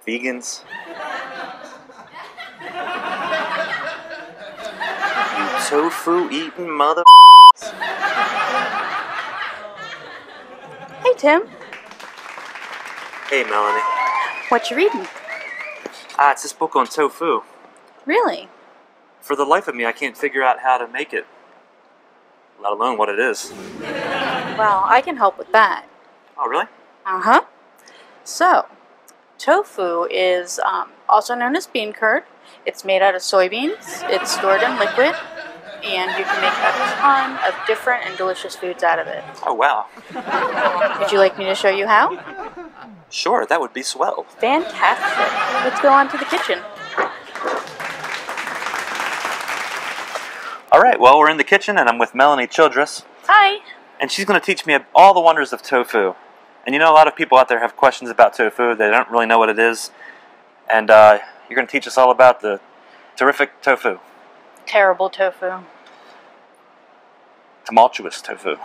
vegans. You tofu-eating mother. Hey, Tim. Hey, Melanie. What you reading? It's this book on tofu. Really? For the life of me, I can't figure out how to make it, let alone what it is. Well, I can help with that. Oh, really? Uh-huh. So, tofu is also known as bean curd. It's made out of soybeans. It's stored in liquid. And you can make a ton of different and delicious foods out of it. Oh, wow. Would you like me to show you how? Sure, that would be swell. Fantastic. Let's go on to the kitchen. All right, well, we're in the kitchen, and I'm with Melanie Childress. Hi. And she's going to teach me all the wonders of tofu. And you know, a lot of people out there have questions about tofu. They don't really know what it is. And you're going to teach us all about the terrific tofu. Terrible tofu. Tumultuous tofu.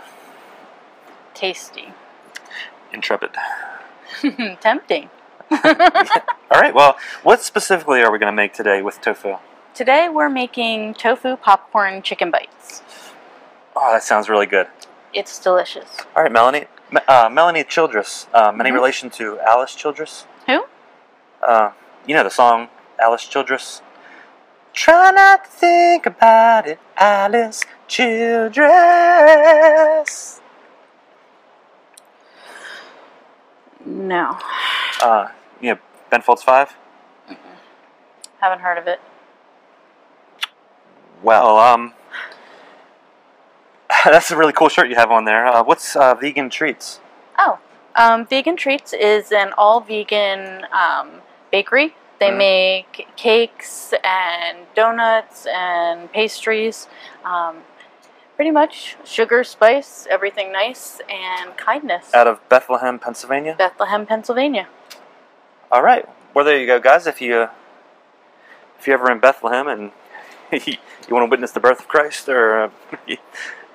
Tasty. Intrepid. Tempting. All right, well, what specifically are we going to make today with tofu? Today we're making tofu popcorn chicken bites. Oh, that sounds really good. It's delicious. All right, Melanie. Melanie Childress. Any relation to Alice Childress? Who? You know the song, Alice Childress? Try not to think about it, Alice Childress. No. You know, Ben Folds 5? Haven't heard of it. Well, that's a really cool shirt you have on there. What's Vegan Treats? Oh, Vegan Treats is an all-vegan bakery. They make cakes and donuts and pastries. Pretty much sugar, spice, everything nice, and kindness. Out of Bethlehem, Pennsylvania? Bethlehem, Pennsylvania. All right. Well, there you go, guys. If you're ever in Bethlehem and you want to witness the birth of Christ, or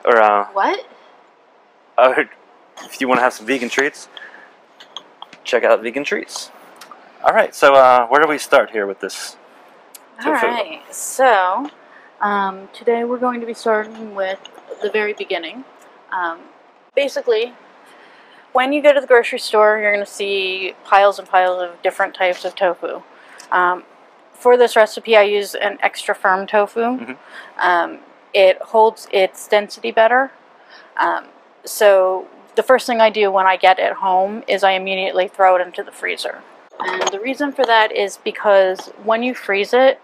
What? if you want to have some vegan treats, check out Vegan Treats. All right, so where do we start here with this tofu? All right, so today we're going to be starting with the very beginning. Basically, when you go to the grocery store, you're going to see piles and piles of different types of tofu. For this recipe, I use an extra firm tofu. It holds its density better. So the first thing I do when I get it home is I immediately throw it into the freezer. And the reason for that is because when you freeze it,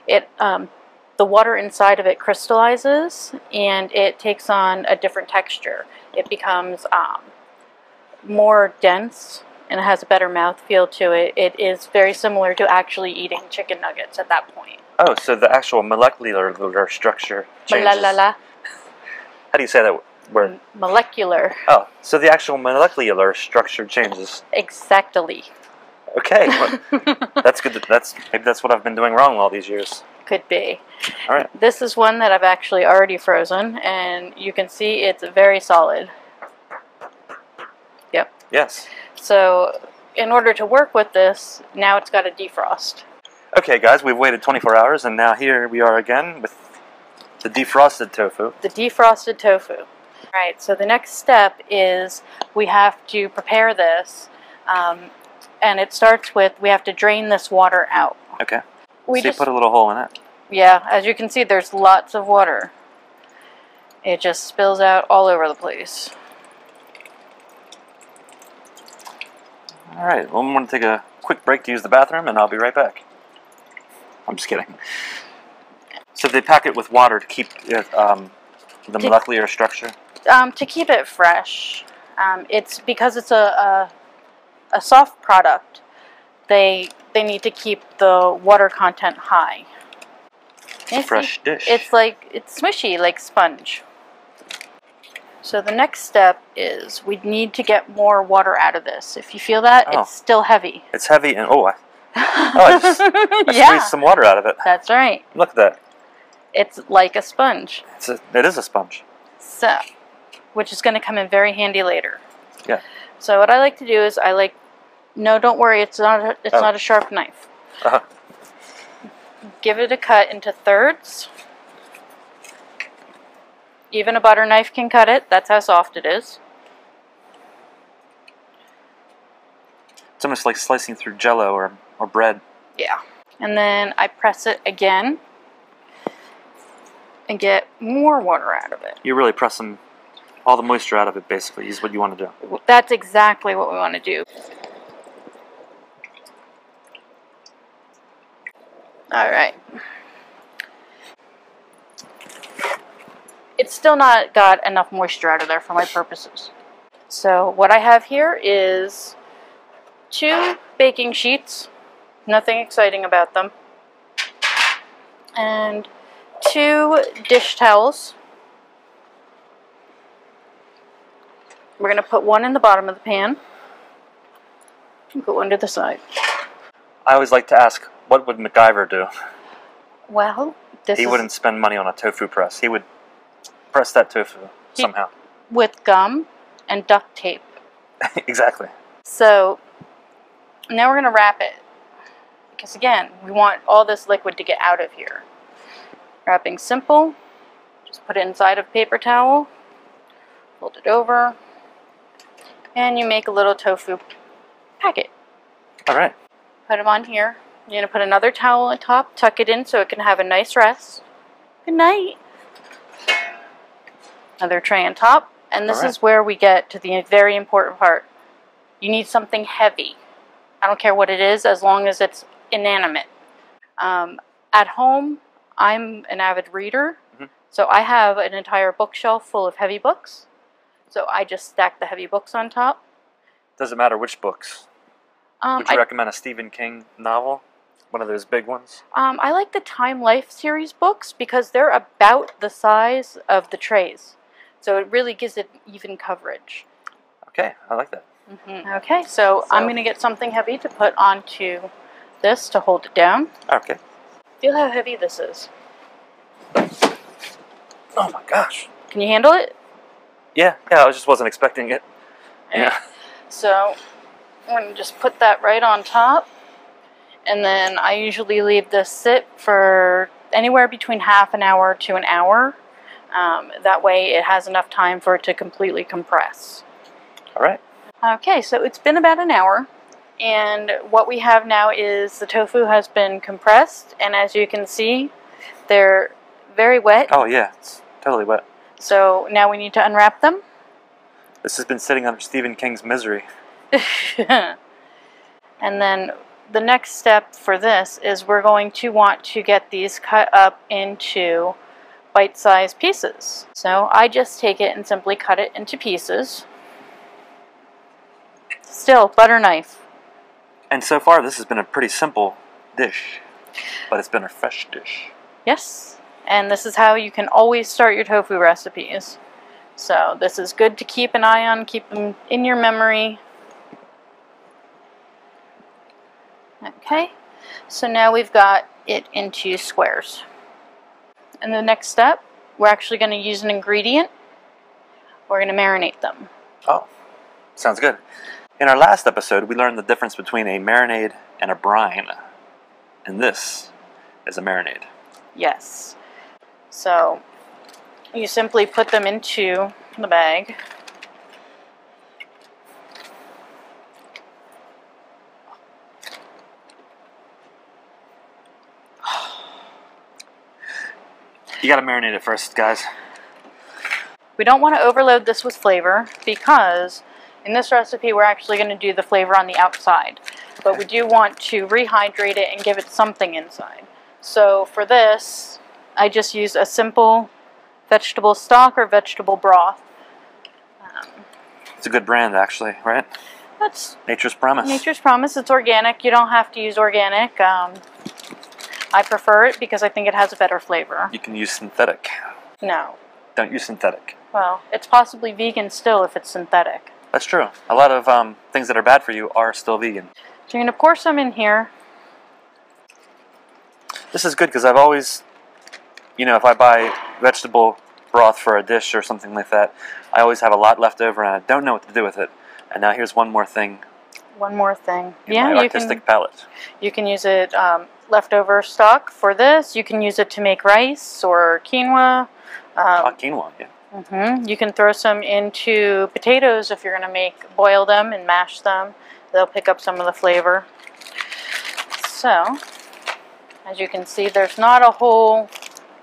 the water inside of it crystallizes and it takes on a different texture. It becomes more dense and it has a better mouthfeel to it. It is very similar to actually eating chicken nuggets at that point. Oh, so the actual molecular structure changes. How do you say that word? Molecular. Oh, so the actual molecular structure changes. Exactly. Okay, well, that's good. Maybe that's what I've been doing wrong all these years. Could be. All right. This is one that I've actually already frozen, and you can see it's very solid. Yep. Yes. So, in order to work with this, now it's got to defrost. Okay, guys, we've waited 24 hours, and now here we are again with the defrosted tofu. The defrosted tofu. All right, so the next step is we have to prepare this, and it starts with we have to drain this water out. Okay. We so just you put a little hole in it. Yeah, as you can see, there's lots of water. It just spills out all over the place. All right, well, I'm going to take a quick break to use the bathroom, and I'll be right back. I'm just kidding. So they pack it with water to keep it, the molecular structure? To keep it fresh. It's because it's a soft product. They need to keep the water content high. Fresh dish. It's smushy like sponge. So the next step is we need to get more water out of this. If you feel that, it's still heavy. It's heavy and I squeezed some water out of it. That's right. Look at that. It's like a sponge. It is a sponge. So, which is going to come in very handy later. Yeah. So what I like to do is I like No, don't worry. It's not a sharp knife. Uh-huh. Give it a cut into thirds. Even a butter knife can cut it. That's how soft it is. It's almost like slicing through Jell-O or bread. Yeah. And then I press it again and get more water out of it. You're really pressing all the moisture out of it, basically, is what you want to do. That's exactly what we want to do. Alright. It's still not got enough moisture out of there for my purposes. So what I have here is 2 baking sheets. Nothing exciting about them. And 2 dish towels. We're going to put one in the bottom of the pan. And put one to the side. I always like to ask, what would MacGyver do? Well, He wouldn't spend money on a tofu press. He would press that tofu somehow. With gum and duct tape. Exactly. So, now we're going to wrap it. Because again, we want all this liquid to get out of here. Wrapping simple. Just put it inside of paper towel. Fold it over. And you make a little tofu packet. Alright. Put them on here. You're going to put another towel on top, tuck it in so it can have a nice rest. Good night. Another tray on top. And this is where we get to the very important part. You need something heavy. I don't care what it is, as long as it's inanimate. At home, I'm an avid reader. So I have an entire bookshelf full of heavy books. So I just stack the heavy books on top. Doesn't matter which books. Would you recommend a Stephen King novel? One of those big ones? I like the Time Life series books because they're about the size of the trays. So it really gives it even coverage. Okay, I like that. Okay, so I'm going to get something heavy to put onto this to hold it down. Okay. Feel how heavy this is. Oh my gosh. Can you handle it? Yeah, I just wasn't expecting it. Yeah. So I'm going to just put that right on top. And then I usually leave this sit for anywhere between half an hour to an hour. That way it has enough time for it to completely compress. Alright. Okay, so it's been about an hour. And what we have now is the tofu has been compressed. And as you can see, they're very wet. Oh yeah, it's totally wet. So now we need to unwrap them. This has been sitting under Stephen King's misery. And then the next step for this is we're going to want to get these cut up into bite-sized pieces. So I just take it and simply cut it into pieces. Still, butter knife. And so far this has been a pretty simple dish, but it's been a fresh dish. Yes, and this is how you can always start your tofu recipes. So this is good to keep an eye on, keep them in your memory. Okay, so now we've got it into squares. And the next step, we're actually going to use an ingredient. We're going to marinate them. Oh, sounds good. In our last episode, we learned the difference between a marinade and a brine. And this is a marinade. Yes. So you simply put them into the bag. You gotta marinate it first, guys. We don't want to overload this with flavor because in this recipe we're actually going to do the flavor on the outside. But we do want to rehydrate it and give it something inside. So for this, I just use a simple vegetable stock or vegetable broth. It's a good brand, actually, right? That's Nature's Promise. Nature's Promise. It's organic. You don't have to use organic. I prefer it because I think it has a better flavor. You can use synthetic. No. Don't use synthetic. Well, it's possibly vegan still if it's synthetic. That's true. A lot of things that are bad for you are still vegan. So you're going to pour some in here. This is good because I've always, you know, if I buy vegetable broth for a dish or something like that, I always have a lot left over and I don't know what to do with it. And now here's one more thing one more thing. In my artistic palette. You can use it leftover stock for this. You can use it to make rice or quinoa. Quinoa, yeah. You can throw some into potatoes if you're going to boil them and mash them. They'll pick up some of the flavor. So, as you can see, there's not a whole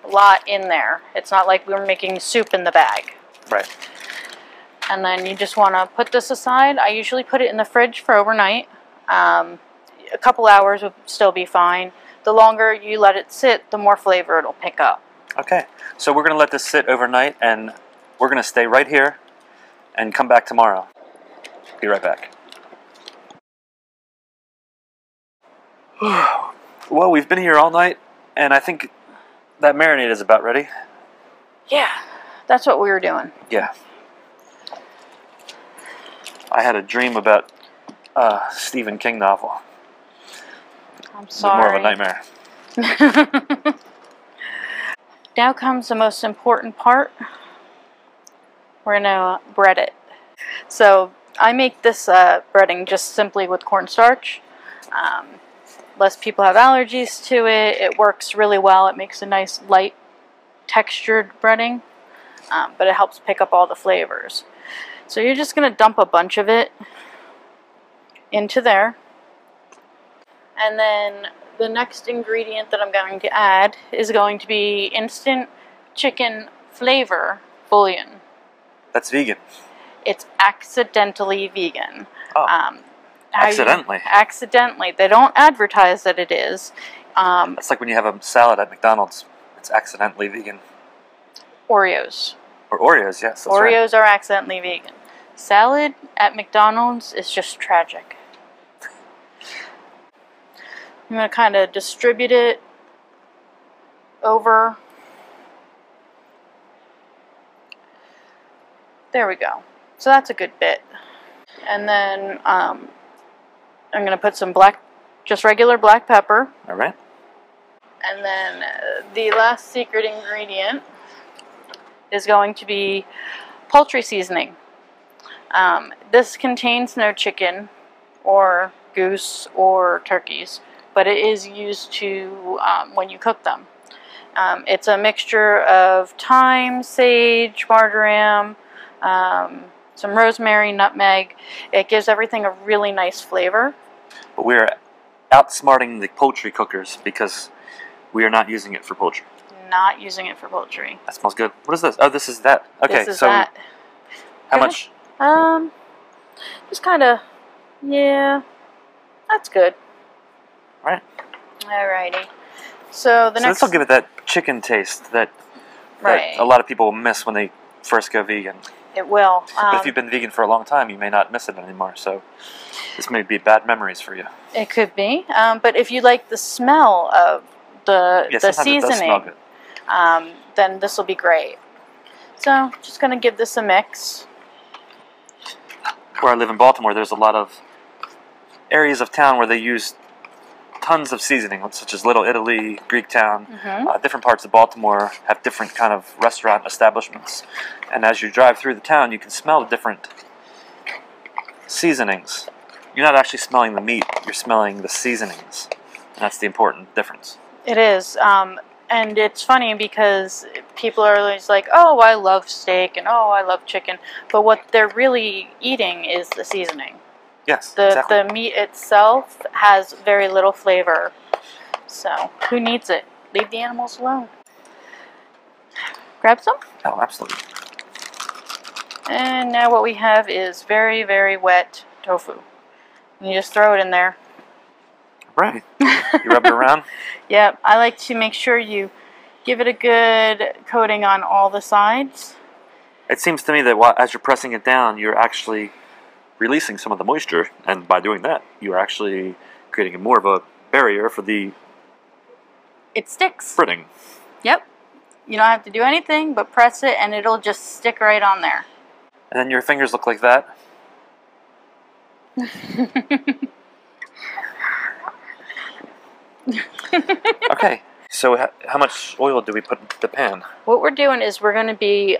lot in there. It's not like we're making soup in the bag. Right. And then you just want to put this aside. I usually put it in the fridge for overnight. A couple hours would still be fine. The longer you let it sit, the more flavor it'll pick up. Okay, so we're going to let this sit overnight, and we're going to stay right here and come back tomorrow. Be right back. Well, we've been here all night, and I think that marinade is about ready. Yeah, that's what we were doing. Yeah. I had a dream about Stephen King novel. I'm sorry. More of a nightmare. Now comes the most important part. We're going to bread it. So I make this breading just simply with cornstarch. Less people have allergies to it. It works really well. It makes a nice light textured breading, but it helps pick up all the flavors. So you're just going to dump a bunch of it into there. And then the next ingredient that I'm going to add is going to be instant chicken flavor bouillon. That's vegan. It's accidentally vegan. Oh. Accidentally? Accidentally. They don't advertise that it is. It's like when you have a salad at McDonald's. It's accidentally vegan. Oreos. Or Oreos, yes. That's Oreos right. are accidentally vegan. Salad at McDonald's is just tragic. I'm going to kind of distribute it over. There we go. So that's a good bit. And then I'm going to put some just regular black pepper. All right. And then the last secret ingredient is going to be poultry seasoning. This contains no chicken or goose or turkeys, but it is used to when you cook them. It's a mixture of thyme, sage, marjoram, some rosemary, nutmeg. It gives everything a really nice flavor. But we're outsmarting the poultry cookers because we are not using it for poultry. Not using it for poultry. That smells good. What is this? Oh, this is that. Okay, this is so that. How much? Just kind of, yeah, that's good. Right. Alrighty. So this will give it that chicken taste that a lot of people miss when they first go vegan. It will. But if you've been vegan for a long time, you may not miss it anymore. So this may be bad memories for you. It could be. But if you like the smell of the seasoning, it does smell good. then this will be great. So just going to give this a mix. Where I live in Baltimore, there's a lot of areas of town where they use tons of seasoning, such as Little Italy, Greektown. Different parts of Baltimore have different kind of restaurant establishments. And as you drive through the town, you can smell the different seasonings. You're not actually smelling the meat, you're smelling the seasonings. And that's the important difference. It is. And it's funny because people are always like, oh, I love steak and oh, I love chicken. But what they're really eating is the seasoning. Yes, exactly. The meat itself has very little flavor. So, who needs it? Leave the animals alone. Grab some? Oh, absolutely. And now what we have is very, very wet tofu. And you just throw it in there. Right. You rub it around? Yeah, I like to make sure you give it a good coating on all the sides. It seems to me that as you're pressing it down, you're actually releasing some of the moisture, and by doing that, you are actually creating more of a barrier for the... It sticks. Breading. Yep. You don't have to do anything but press it, and it'll just stick right on there. And then your fingers look like that. Okay, so how much oil do we put into the pan? What we're doing is we're going to be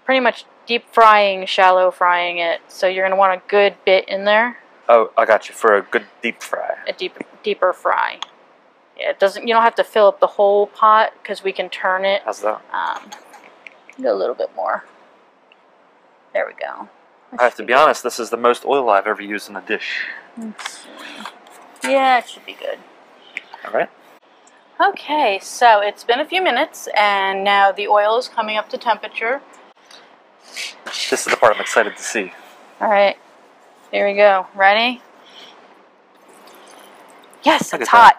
pretty much deep frying, shallow frying it. So you're going to want a good bit in there. Oh, I got you, for a good deep fry. A deeper fry. Yeah, it doesn't. You don't have to fill up the whole pot because we can turn it. How's that? Go a little bit more. There we go. I have to be honest, this is the most oil I've ever used in a dish. Let's see. Yeah, it should be good. All right. Okay, so it's been a few minutes, and now the oil is coming up to temperature. This is the part I'm excited to see. All right, here we go. Ready? Yes, it's hot.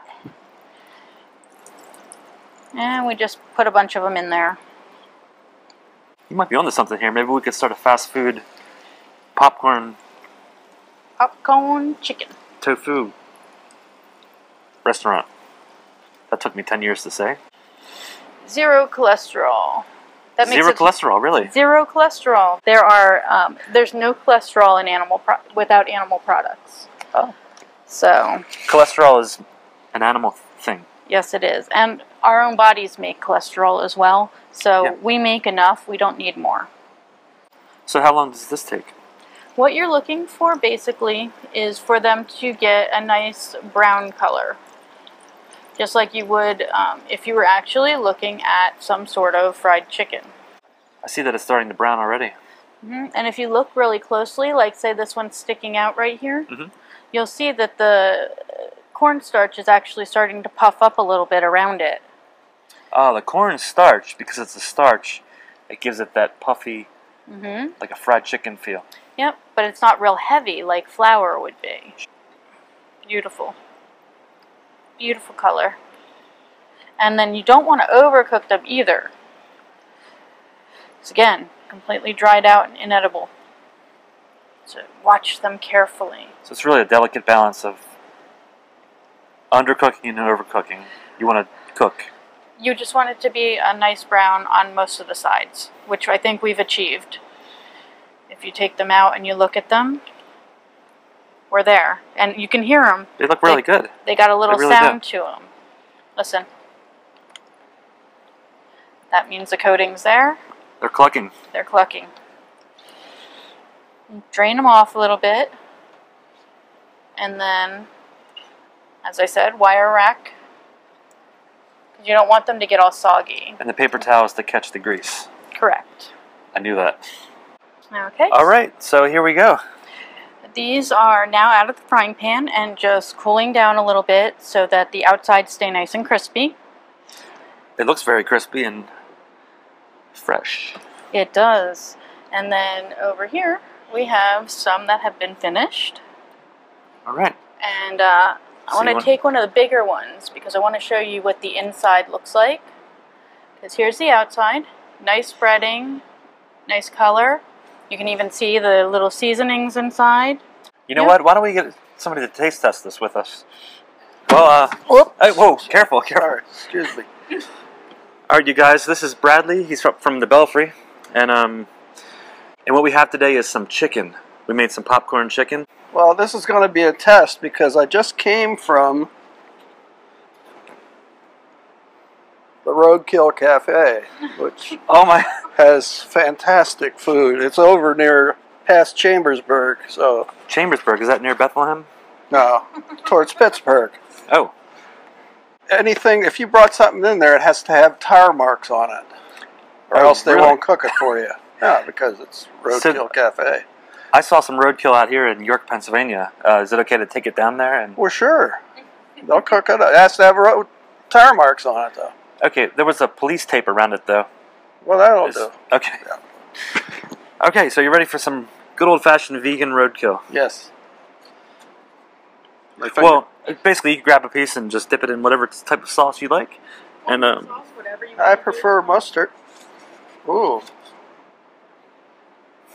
And we just put a bunch of them in there. You might be onto something here. Maybe we could start a fast food popcorn chicken. Tofu restaurant. That took me 10 years to say. Zero cholesterol. That makes Zero cholesterol, really? Zero cholesterol. There's no cholesterol in without animal products. Oh. So. Cholesterol is an animal thing. Yes, it is. And our own bodies make cholesterol as well. So yeah. We make enough. We don't need more. So how long does this take? What you're looking for basically is for them to get a nice brown color. Just like you would if you were actually looking at some sort of fried chicken. I see that it's starting to brown already. Mm-hmm. And if you look really closely, like say this one's sticking out right here, you'll see that the cornstarch is actually starting to puff up a little bit around it. Oh, the cornstarch, because it's a starch, it gives it that puffy, like a fried chicken feel. Yep, but it's not real heavy like flour would be. Beautiful. Beautiful color. And then you don't want to overcook them either. It's again, completely dried out and inedible. So watch them carefully. So it's really a delicate balance of undercooking and overcooking. You want to cook. You just want it to be a nice brown on most of the sides, which I think we've achieved. If you take them out and you look at them, we're there. And you can hear them. They look really good. They got a little sound to them. Listen. That means the coating's there. They're clucking. They're clucking. Drain them off a little bit. And then, as I said, wire rack. Because you don't want them to get all soggy. And the paper towels to catch the grease. Correct. I knew that. Okay. All right, so here we go. These are now out of the frying pan and just cooling down a little bit so that the outsides stay nice and crispy. It looks very crispy and fresh. It does. And then over here we have some that have been finished. All right. And I want to take one of the bigger ones because I want to show you what the inside looks like. Because here's the outside. Nice breading, nice color. You can even see the little seasonings inside. You know what? Why don't we get somebody to taste test this with us? Well, hey, whoa, careful. Sorry, excuse me. All right, you guys, this is Bradley. He's from the Belfry. And what we have today is some chicken. We made some popcorn chicken. Well, this is going to be a test because I just came from the Roadkill Cafe, which has fantastic food. It's over near past Chambersburg, so... Chambersburg, is that near Bethlehem? No, towards Pittsburgh. Oh. Anything, if you brought something in there, it has to have tire marks on it, or else they won't cook it for you. Yeah, because it's Roadkill Cafe. I saw some roadkill out here in York, Pennsylvania. Is it okay to take it down there? Well, sure. They'll cook it. It has to have tire marks on it, though. Okay, there was a police tape around it, though. Well, that'll do. Okay. Yeah. Okay, so you ready for some good old-fashioned vegan roadkill? Yes. Well, basically, you grab a piece and just dip it in whatever type of sauce you like. And I prefer mustard. Ooh.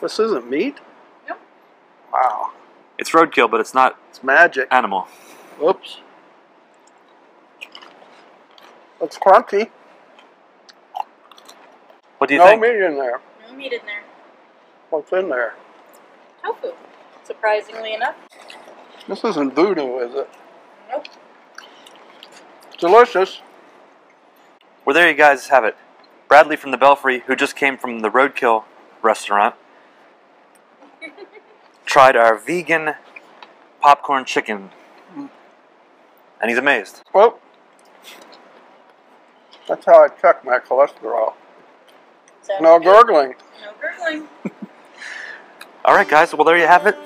This isn't meat? Nope. Wow. It's roadkill, but it's not. It's magic. Animal. Whoops. It's crunchy. What do you think? No meat in there. No meat in there. What's in there? Tofu, surprisingly enough. This isn't voodoo, is it? Nope. Delicious. Well, there you guys have it. Bradley from the Belfry, who just came from the Roadkill restaurant, tried our vegan popcorn chicken. And he's amazed. Well, that's how I check my cholesterol. Sounds No good. gurgling. No gurgling. Alright guys, well there you have it.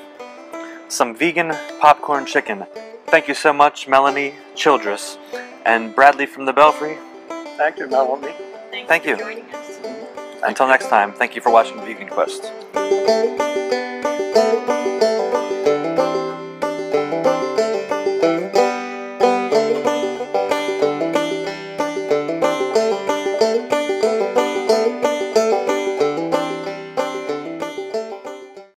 Some vegan popcorn chicken. Thank you so much, Melanie Childress and Bradley from the Belfry. Thank you, Melanie. Thanks Thank for you. joining us. Until next time, thank you for watching Vegan Quest.